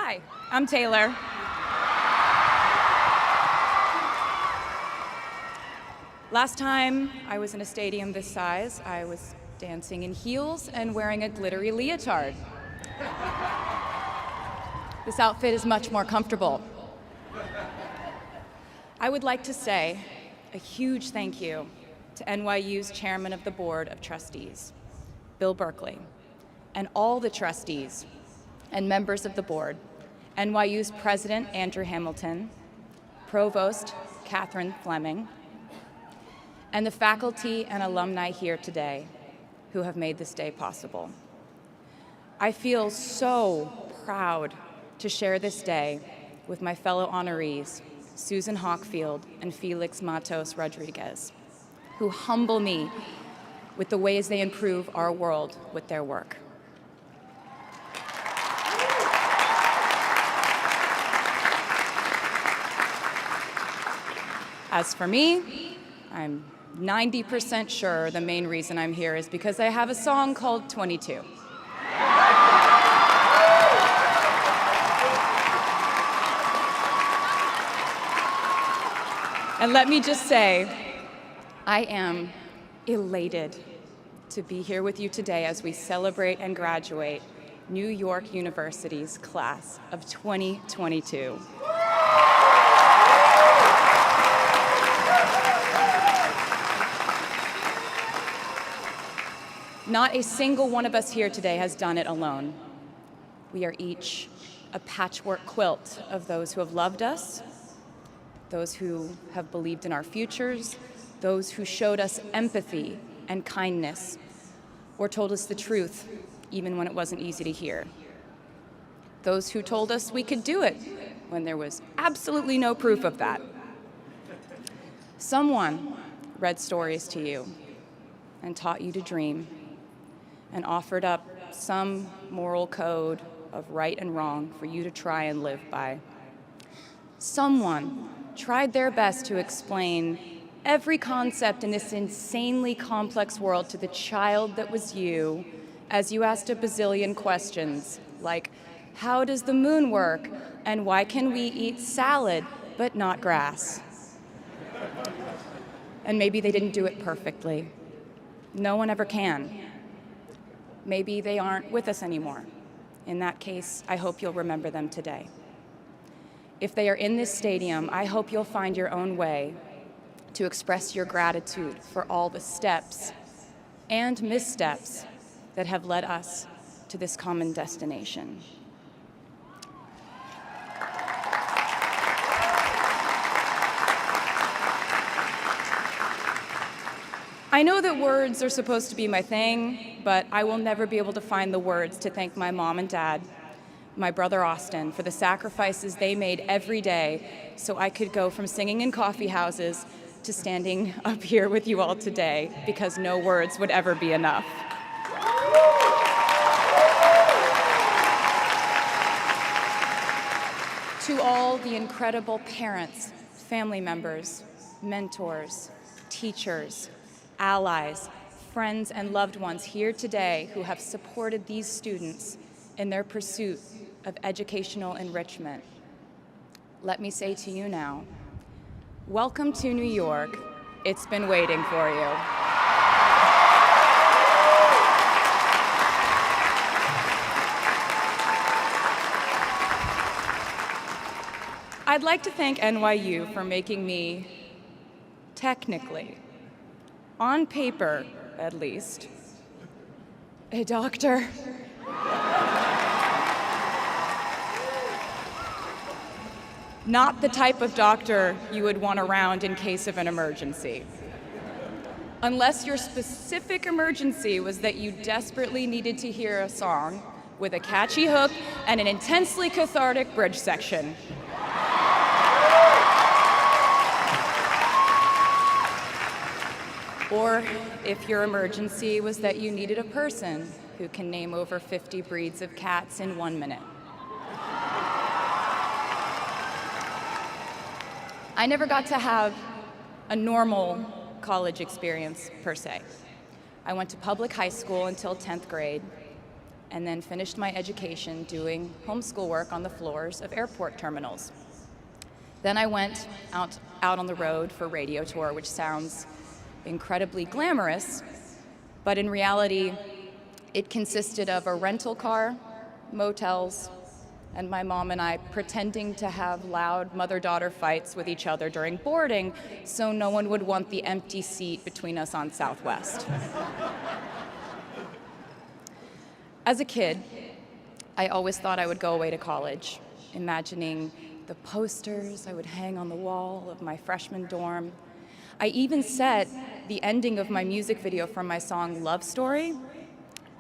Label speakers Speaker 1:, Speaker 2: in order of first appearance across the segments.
Speaker 1: Hi, I'm Taylor. Last time I was in a stadium this size, I was dancing in heels and wearing a glittery leotard. This outfit is much more comfortable. I would like to say a huge thank you to NYU's Chairman of the Board of Trustees, Bill Berkeley, and all the trustees and members of the board, NYU's President Andrew Hamilton, Provost Catherine Fleming, and the faculty and alumni here today who have made this day possible. I feel so proud to share this day with my fellow honorees, Susan Hockfield and Felix Matos Rodriguez, who humble me with the ways they improve our world with their work. As for me, I'm 90% sure the main reason I'm here is because I have a song called 22. And let me just say, I am elated to be here with you today as we celebrate and graduate New York University's class of 2022. Not a single one of us here today has done it alone. We are each a patchwork quilt of those who have loved us, those who have believed in our futures, those who showed us empathy and kindness, or told us the truth, even when it wasn't easy to hear. Those who told us we could do it when there was absolutely no proof of that. Someone read stories to you and taught you to dream and offered up some moral code of right and wrong for you to try and live by. Someone tried their best to explain every concept in this insanely complex world to the child that was you as you asked a bazillion questions like, how does the moon work? And why can we eat salad but not grass? And maybe they didn't do it perfectly. No one ever can. Maybe they aren't with us anymore. In that case, I hope you'll remember them today. If they are in this stadium, I hope you'll find your own way to express your gratitude for all the steps and missteps that have led us to this common destination. I know that words are supposed to be my thing, but I will never be able to find the words to thank my mom and dad, my brother Austin, for the sacrifices they made every day so I could go from singing in coffee houses to standing up here with you all today, because no words would ever be enough. To all the incredible parents, family members, mentors, teachers, allies, friends, and loved ones here today who have supported these students in their pursuit of educational enrichment, let me say to you now, welcome to New York. It's been waiting for you. I'd like to thank NYU for making me, technically, on paper at least, a doctor. Not the type of doctor you would want around in case of an emergency. Unless your specific emergency was that you desperately needed to hear a song with a catchy hook and an intensely cathartic bridge section. Or if your emergency was that you needed a person who can name over 50 breeds of cats in 1 minute. I never got to have a normal college experience, per se. I went to public high school until 10th grade, and then finished my education doing homeschool work on the floors of airport terminals. Then I went out on the road for radio tour, which sounds incredibly glamorous, but in reality, it consisted of a rental car, motels, and my mom and I pretending to have loud mother-daughter fights with each other during boarding so no one would want the empty seat between us on Southwest. As a kid, I always thought I would go away to college, imagining the posters I would hang on the wall of my freshman dorm. I even set the ending of my music video from my song Love Story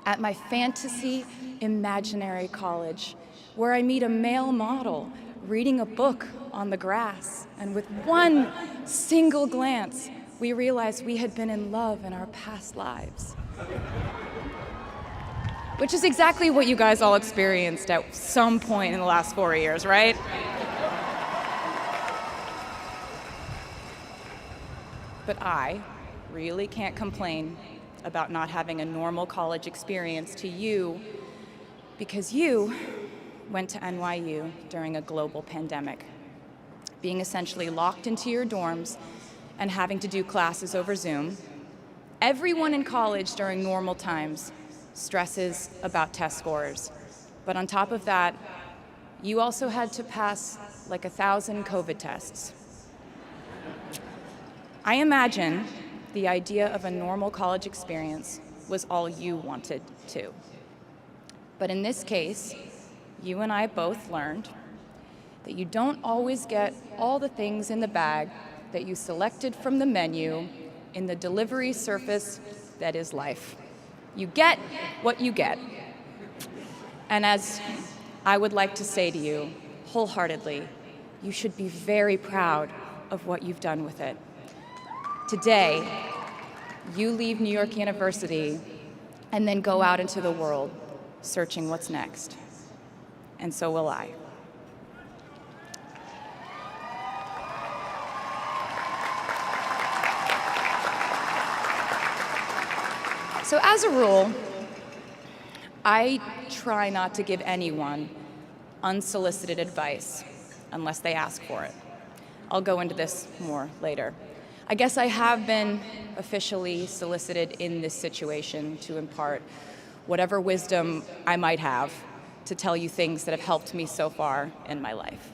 Speaker 1: at my fantasy imaginary college, where I meet a male model reading a book on the grass, and with one single glance, we realized we had been in love in our past lives. Which is exactly what you guys all experienced at some point in the last 4 years, right? But I really can't complain about not having a normal college experience to you, because you went to NYU during a global pandemic, being essentially locked into your dorms and having to do classes over Zoom. Everyone in college during normal times stresses about test scores. But on top of that, you also had to pass like 1,000 COVID tests. I imagine the idea of a normal college experience was all you wanted too. But in this case, you and I both learned that you don't always get all the things in the bag that you selected from the menu in the delivery service that is life. You get what you get. And as I would like to say to you wholeheartedly, you should be very proud of what you've done with it. Today, you leave New York University and then go out into the world searching what's next. And so will I. So as a rule, I try not to give anyone unsolicited advice unless they ask for it. I'll go into this more later. I guess I have been officially solicited in this situation to impart whatever wisdom I might have to tell you things that have helped me so far in my life.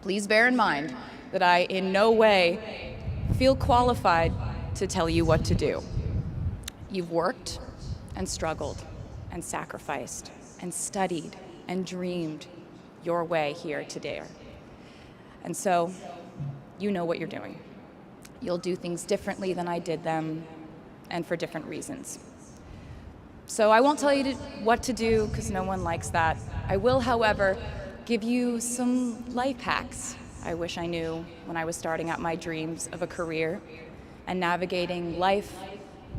Speaker 1: Please bear in mind that I in no way feel qualified to tell you what to do. You've worked and struggled and sacrificed and studied and dreamed your way here today. And so you know what you're doing. You'll do things differently than I did them and for different reasons. So I won't tell you what to do because no one likes that. I will, however, give you some life hacks I wish I knew when I was starting out my dreams of a career and navigating life,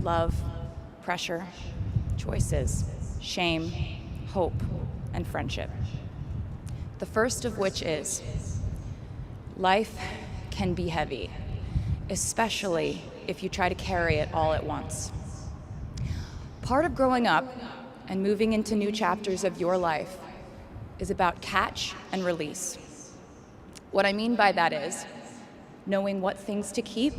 Speaker 1: love, pressure, choices, shame, hope, and friendship. The first of which is, life can be heavy, especially if you try to carry it all at once. Part of growing up and moving into new chapters of your life is about catch and release. What I mean by that is knowing what things to keep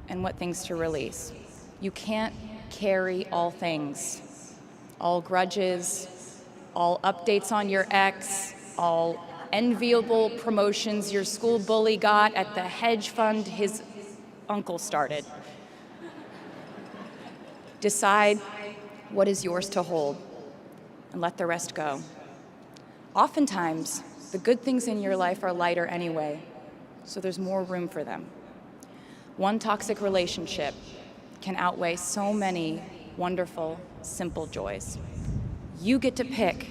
Speaker 1: and what things to release. You can't carry all things, all grudges, all updates on your ex, all enviable promotions your school bully got at the hedge fund his uncle started. Decide what is yours to hold and let the rest go. Oftentimes, the good things in your life are lighter anyway, so there's more room for them. One toxic relationship can outweigh so many wonderful, simple joys. You get to pick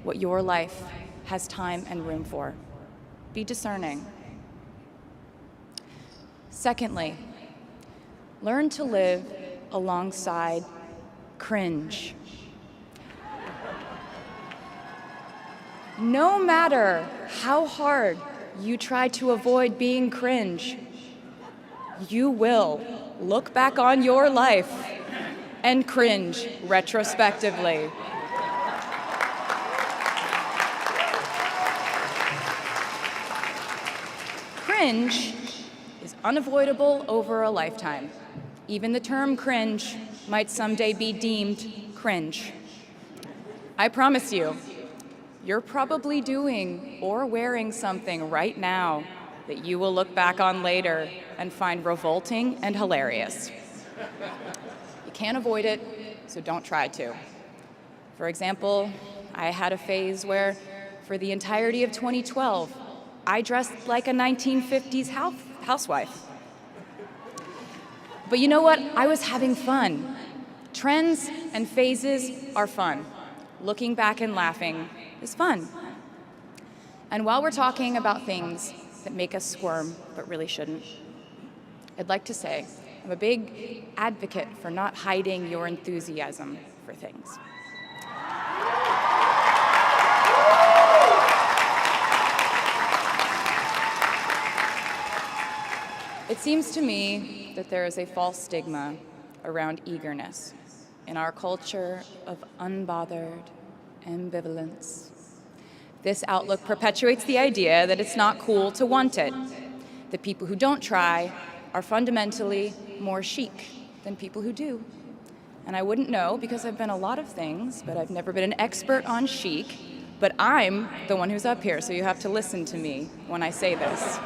Speaker 1: what your life has time and room for. Be discerning. Secondly, learn to live alongside cringe. No matter how hard you try to avoid being cringe, you will look back on your life and cringe retrospectively. Cringe is unavoidable over a lifetime. Even the term cringe might someday be deemed cringe. I promise you, you're probably doing or wearing something right now that you will look back on later and find revolting and hilarious. You can't avoid it, so don't try to. For example, I had a phase where, for the entirety of 2012, I dressed like a 1950s housewife. But you know what? I was having fun. Trends and phases are fun. Looking back and laughing is fun. And while we're talking about things that make us squirm but really shouldn't, I'd like to say I'm a big advocate for not hiding your enthusiasm for things. It seems to me that there is a false stigma around eagerness in our culture of unbothered ambivalence. This outlook perpetuates the idea that it's not cool to want it, that people who don't try are fundamentally more chic than people who do. And I wouldn't know because I've been a lot of things, but I've never been an expert on chic, but I'm the one who's up here, so you have to listen to me when I say this.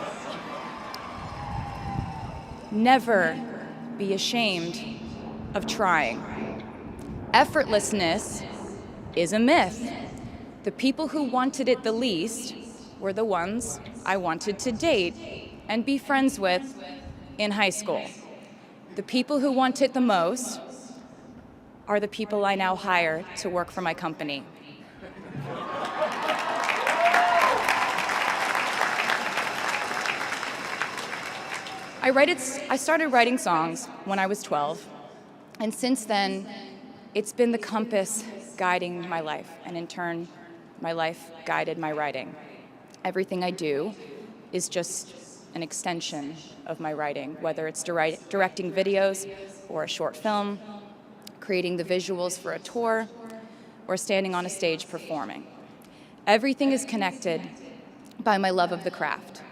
Speaker 1: Never be ashamed of trying. Effortlessness is a myth. The people who wanted it the least were the ones I wanted to date and be friends with in high school. The people who want it the most are the people I now hire to work for my company. I started writing songs when I was 12, and since then, it's been the compass guiding my life, and in turn, my life guided my writing. Everything I do is just an extension of my writing, whether it's directing videos or a short film, creating the visuals for a tour, or standing on a stage performing. Everything is connected by my love of the craft,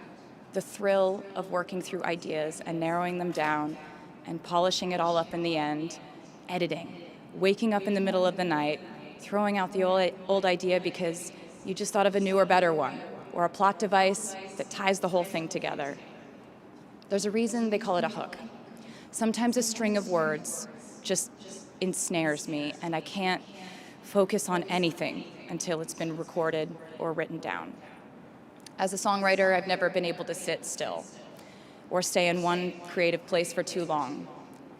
Speaker 1: the thrill of working through ideas and narrowing them down and polishing it all up in the end, editing, waking up in the middle of the night, throwing out the old idea because you just thought of a newer, better one, or a plot device that ties the whole thing together. There's a reason they call it a hook. Sometimes a string of words just ensnares me, and I can't focus on anything until it's been recorded or written down. As a songwriter, I've never been able to sit still or stay in one creative place for too long.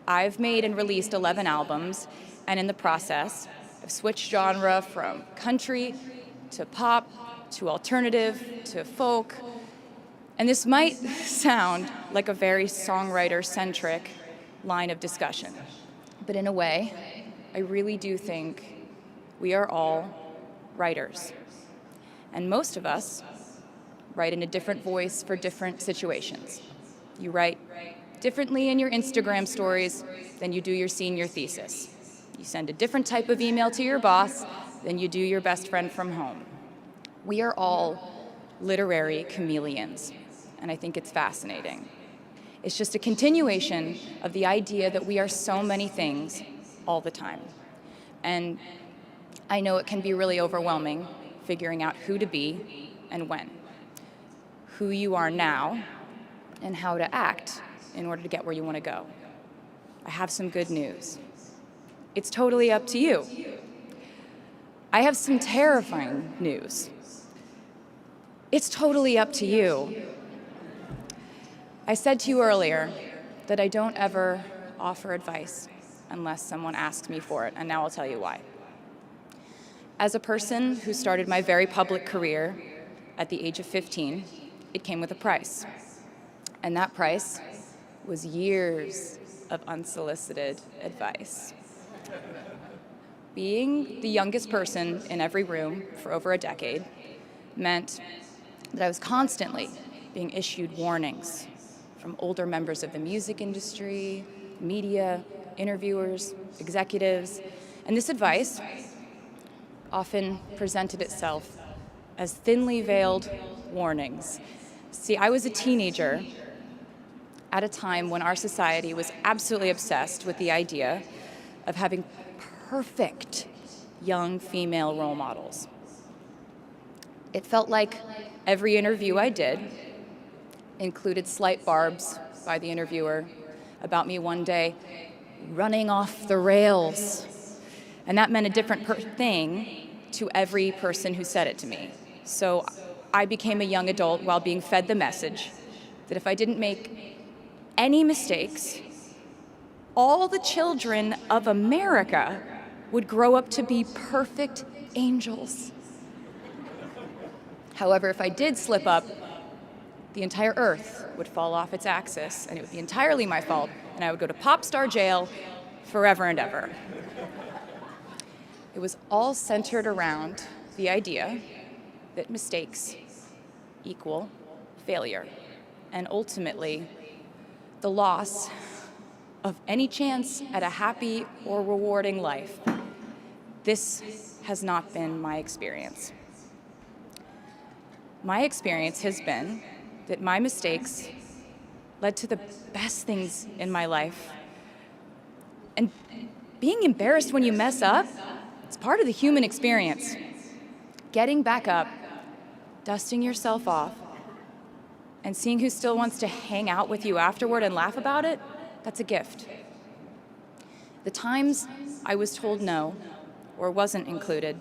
Speaker 1: I've made and released 11 albums, and in the process, I've switched genre from country to pop to alternative to folk. And this might sound like a very songwriter-centric line of discussion, but in a way, I really do think we are all writers. And most of us write in a different voice for different situations. You write differently in your Instagram stories than you do your senior thesis. You send a different type of email to your boss than you do your best friend from home. We are all literary chameleons, and I think it's fascinating. It's just a continuation of the idea that we are so many things all the time. And I know it can be really overwhelming figuring out who to be and when, who you are now, and how to act in order to get where you want to go. I have some good news. It's totally up to you. I have some terrifying news. It's totally up to you. I said to you earlier that I don't ever offer advice unless someone asks me for it, and now I'll tell you why. As a person who started my very public career at the age of 15, it came with a price. And that price was years of unsolicited advice. Being the youngest person in every room for over a decade meant that I was constantly being issued warnings from older members of the music industry, media, interviewers, executives, and this advice often presented itself as thinly veiled warnings. See, I was a teenager at a time when our society was absolutely obsessed with the idea of having perfect young female role models. It felt like every interview I did included slight barbs by the interviewer about me one day running off the rails. And that meant a different thing to every person who said it to me. So I became a young adult while being fed the message that if I didn't make any mistakes, all the children of America would grow up to be perfect angels. However, if I did slip up, the entire earth would fall off its axis, and it would be entirely my fault, and I would go to pop star jail forever and ever. It was all centered around the idea that mistakes equal failure, and ultimately, the loss of any chance at a happy or rewarding life. This has not been my experience. My experience has been that my mistakes led to the best things in my life. And being embarrassed when you mess up, it's part of the human experience. Getting back up, dusting yourself off, and seeing who still wants to hang out with you afterward and laugh about it, that's a gift. The times I was told no, or wasn't included,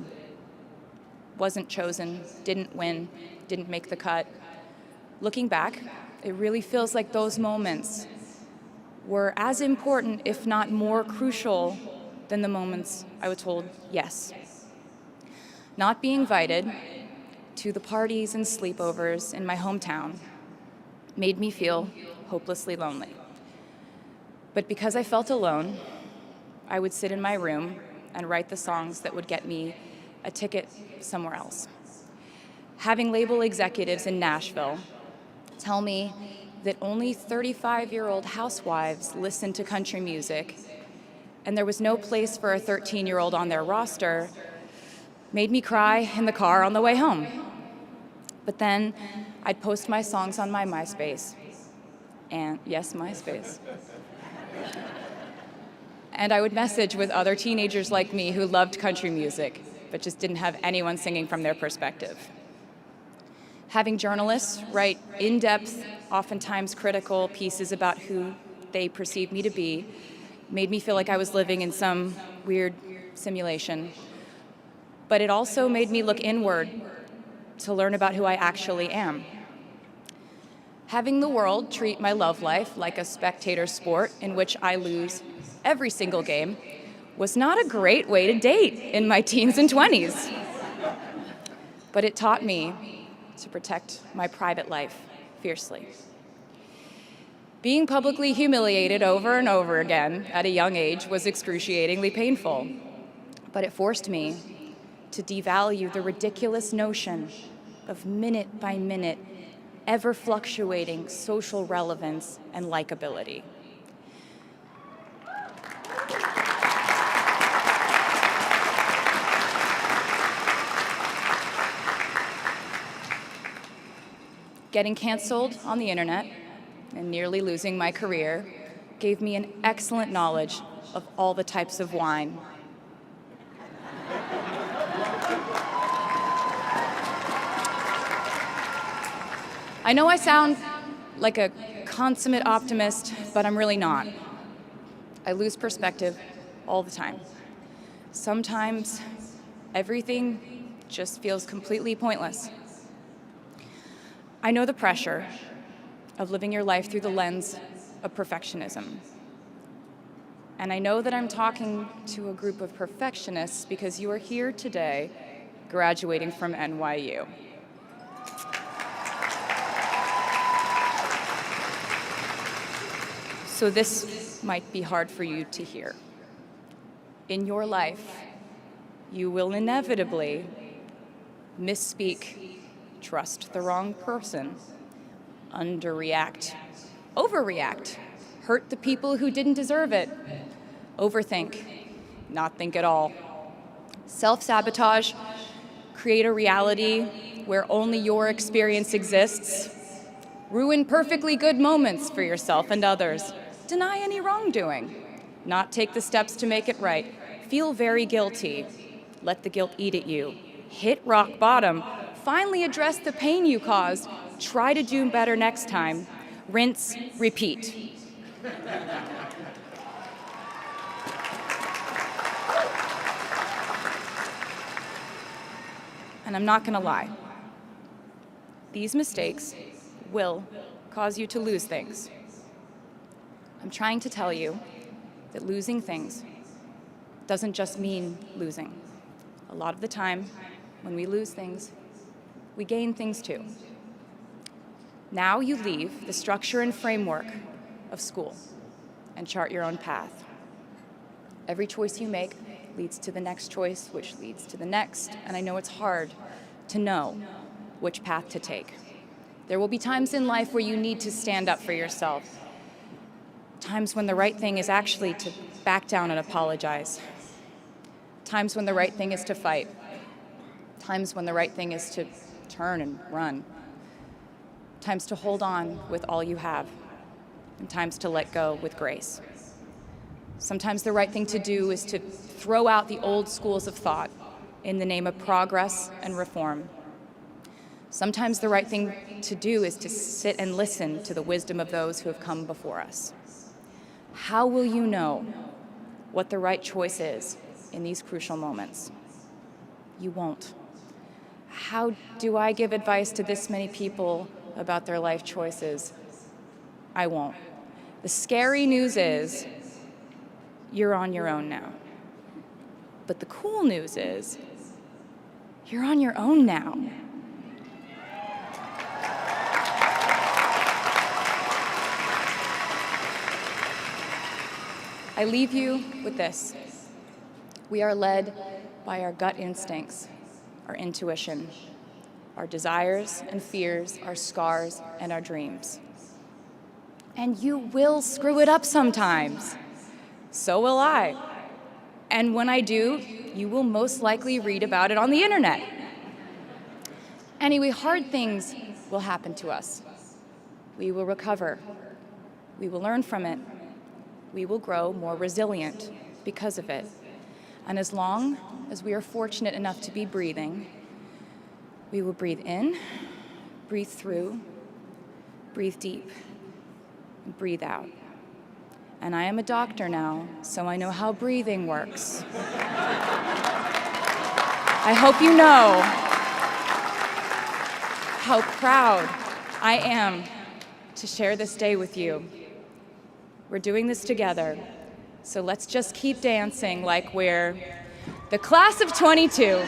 Speaker 1: wasn't chosen, didn't win, didn't make the cut, looking back, it really feels like those moments were as important, if not more crucial, than the moments I was told yes. Not being invited to the parties and sleepovers in my hometown made me feel hopelessly lonely. But because I felt alone, I would sit in my room and write the songs that would get me a ticket somewhere else. Having label executives in Nashville tell me that only 35-year-old housewives listen to country music, and there was no place for a 13-year-old on their roster, made me cry in the car on the way home. But then I'd post my songs on my MySpace, and yes, MySpace. And I would message with other teenagers like me who loved country music, but just didn't have anyone singing from their perspective. Having journalists write in-depth, oftentimes critical pieces about who they perceived me to be made me feel like I was living in some weird simulation. But it also made me look inward to learn about who I actually am. Having the world treat my love life like a spectator sport in which I lose every single game was not a great way to date in my teens and 20s. But it taught me to protect my private life fiercely. Being publicly humiliated over and over again at a young age was excruciatingly painful, but it forced me to devalue the ridiculous notion of minute-by-minute, ever-fluctuating social relevance and likability. Getting canceled on the internet and nearly losing my career gave me an excellent knowledge of all the types of wine. I know I sound like a consummate optimist, but I'm really not. I lose perspective all the time. Sometimes everything just feels completely pointless. I know the pressure of living your life through the lens of perfectionism. And I know that I'm talking to a group of perfectionists because you are here today graduating from NYU. So this might be hard for you to hear. In your life, you will inevitably misspeak, trust the wrong person, underreact, overreact, hurt the people who didn't deserve it, Overthink, not think at all. Self-sabotage, create a reality where only your experience exists. Ruin perfectly good moments for yourself and others. Deny any wrongdoing. Not take the steps to make it right. Feel very guilty. Let the guilt eat at you. Hit rock bottom. Finally address the pain you caused. Try to do better next time. Rinse, repeat. And I'm not gonna lie. These mistakes will cause you to lose things. I'm trying to tell you that losing things doesn't just mean losing. A lot of the time, when we lose things, we gain things too. Now you leave the structure and framework of school and chart your own path. Every choice you make leads to the next choice, which leads to the next, and I know it's hard to know which path to take. There will be times in life where you need to stand up for yourself. Times when the right thing is actually to back down and apologize. Times when the right thing is to fight. Times when the right thing is to turn and run. Times to hold on with all you have. And times to let go with grace. Sometimes the right thing to do is to throw out the old schools of thought in the name of progress and reform. Sometimes the right thing to do is to sit and listen to the wisdom of those who have come before us. How will you know what the right choice is in these crucial moments? You won't. How do I give advice to this many people about their life choices? I won't. The scary news is you're on your own now. But the cool news is you're on your own now. I leave you with this. We are led by our gut instincts, our intuition, our desires and fears, our scars and our dreams. And you will screw it up sometimes. So will I. And when I do, you will most likely read about it on the internet. Anyway, hard things will happen to us. We will recover. We will learn from it. We will grow more resilient because of it. And as long as we are fortunate enough to be breathing, we will breathe in, breathe through, breathe deep, and breathe out. And I am a doctor now, so I know how breathing works. I hope you know how proud I am to share this day with you. We're doing this together, so let's just keep dancing like we're the class of 22.